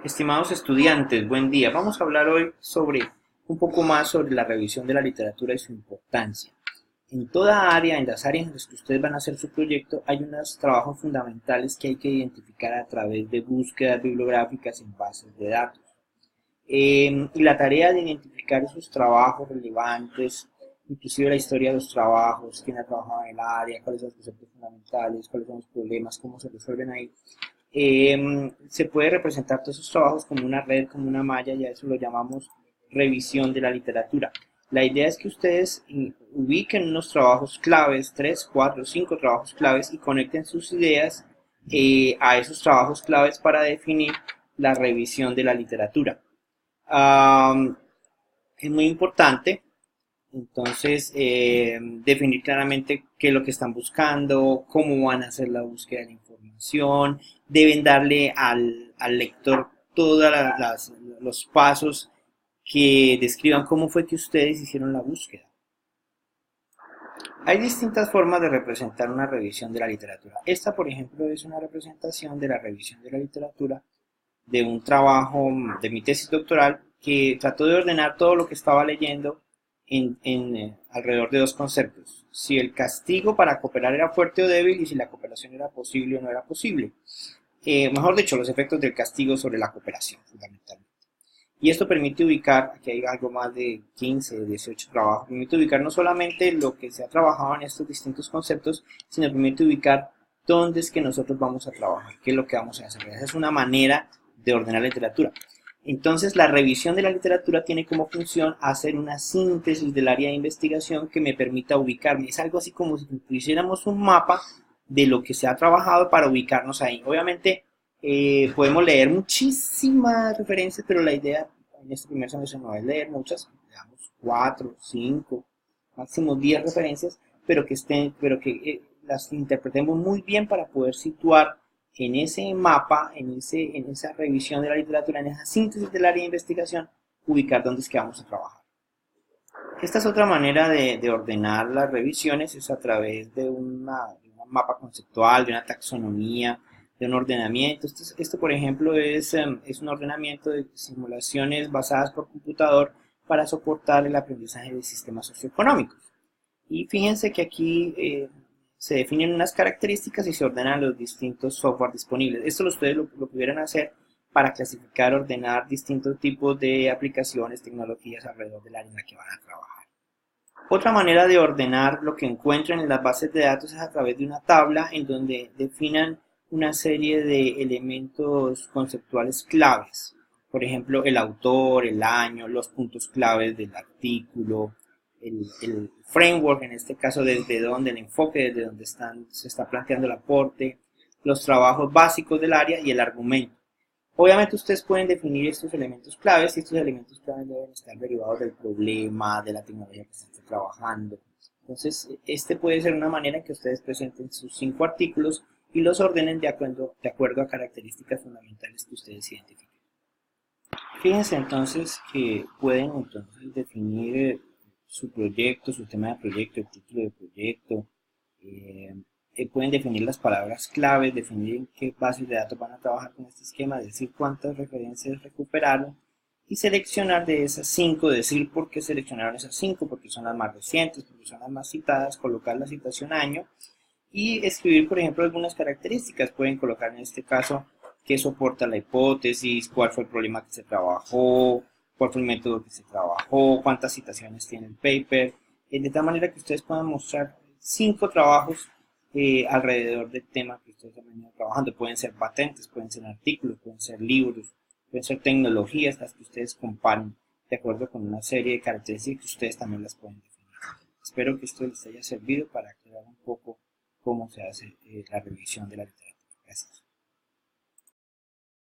Estimados estudiantes, buen día. Vamos a hablar hoy un poco más sobre la revisión de la literatura y su importancia. En toda área, en las áreas en las que ustedes van a hacer su proyecto, hay unos trabajos fundamentales que hay que identificar a través de búsquedas bibliográficas en bases de datos. Y la tarea de identificar esos trabajos relevantes, inclusive la historia de los trabajos, quién ha trabajado en el área, cuáles son los conceptos fundamentales, cuáles son los problemas, cómo se resuelven ahí, se puede representar todos esos trabajos como una red, como una malla, y a eso lo llamamos revisión de la literatura. La idea es que ustedes ubiquen unos trabajos claves, 3, 4, 5 trabajos claves y conecten sus ideas a esos trabajos claves para definir la revisión de la literatura. Es muy importante entonces, definir claramente qué es lo que están buscando, cómo van a hacer la búsqueda de la información, deben darle al lector todos los pasos que describan cómo fue que ustedes hicieron la búsqueda. Hay distintas formas de representar una revisión de la literatura. Esta, por ejemplo, es una representación de la revisión de la literatura de un trabajo de mi tesis doctoral que trató de ordenar todo lo que estaba leyendo alrededor de dos conceptos. Si el castigo para cooperar era fuerte o débil y si la cooperación era posible o no era posible. Mejor dicho, los efectos del castigo sobre la cooperación, fundamentalmente. Y esto permite ubicar, aquí hay algo más de 15, 18 trabajos, permite ubicar no solamente lo que se ha trabajado en estos distintos conceptos, sino permite ubicar dónde es que nosotros vamos a trabajar, qué es lo que vamos a hacer. Esa es una manera de ordenar la literatura. Entonces, la revisión de la literatura tiene como función hacer una síntesis del área de investigación que me permita ubicarme. Es algo así como si hiciéramos un mapa de lo que se ha trabajado para ubicarnos ahí. Obviamente, podemos leer muchísimas referencias, pero la idea en este primer semestre no es leer muchas, digamos 4, 5, máximo 10 referencias, pero que las interpretemos muy bien para poder situar en ese mapa, en esa revisión de la literatura, en esa síntesis del área de investigación, ubicar dónde es que vamos a trabajar. Esta es otra manera de ordenar las revisiones, es a través de un mapa conceptual, de una taxonomía, de un ordenamiento. Esto por ejemplo, es un ordenamiento de simulaciones basadas por computador para soportar el aprendizaje de sistemas socioeconómicos. Y fíjense que aquí se definen unas características y se ordenan los distintos software disponibles. Esto ustedes lo pudieran hacer para clasificar, ordenar distintos tipos de aplicaciones, tecnologías alrededor del área en la que van a trabajar. Otra manera de ordenar lo que encuentran en las bases de datos es a través de una tabla en donde definan una serie de elementos conceptuales claves. Por ejemplo, el autor, el año, los puntos claves del artículo, el framework, en este caso desde donde el enfoque, desde donde se está planteando el aporte, los trabajos básicos del área y el argumento. Obviamente ustedes pueden definir estos elementos claves y estos elementos claves deben estar derivados del problema, de la tecnología que se esté trabajando. Entonces, este puede ser una manera en que ustedes presenten sus 5 artículos y los ordenen de acuerdo a características fundamentales que ustedes identifiquen. Fíjense entonces que pueden entonces definir su proyecto, su tema de proyecto, el título de proyecto, eh, pueden definir las palabras claves, definir en qué bases de datos van a trabajar con este esquema, decir cuántas referencias recuperaron y seleccionar de esas 5, decir por qué seleccionaron esas 5, porque son las más recientes, porque son las más citadas, colocar la citación año y escribir, por ejemplo, algunas características. Pueden colocar en este caso qué soporta la hipótesis, cuál fue el problema que se trabajó, cuál fue el método que se trabajó, cuántas citaciones tiene el paper, de tal manera que ustedes puedan mostrar 5 trabajos alrededor del tema que ustedes han venido trabajando. Pueden ser patentes, pueden ser artículos, pueden ser libros, pueden ser tecnologías las que ustedes comparen de acuerdo con una serie de características que ustedes también las pueden definir. Espero que esto les haya servido para aclarar un poco cómo se hace la revisión de la literatura. Gracias.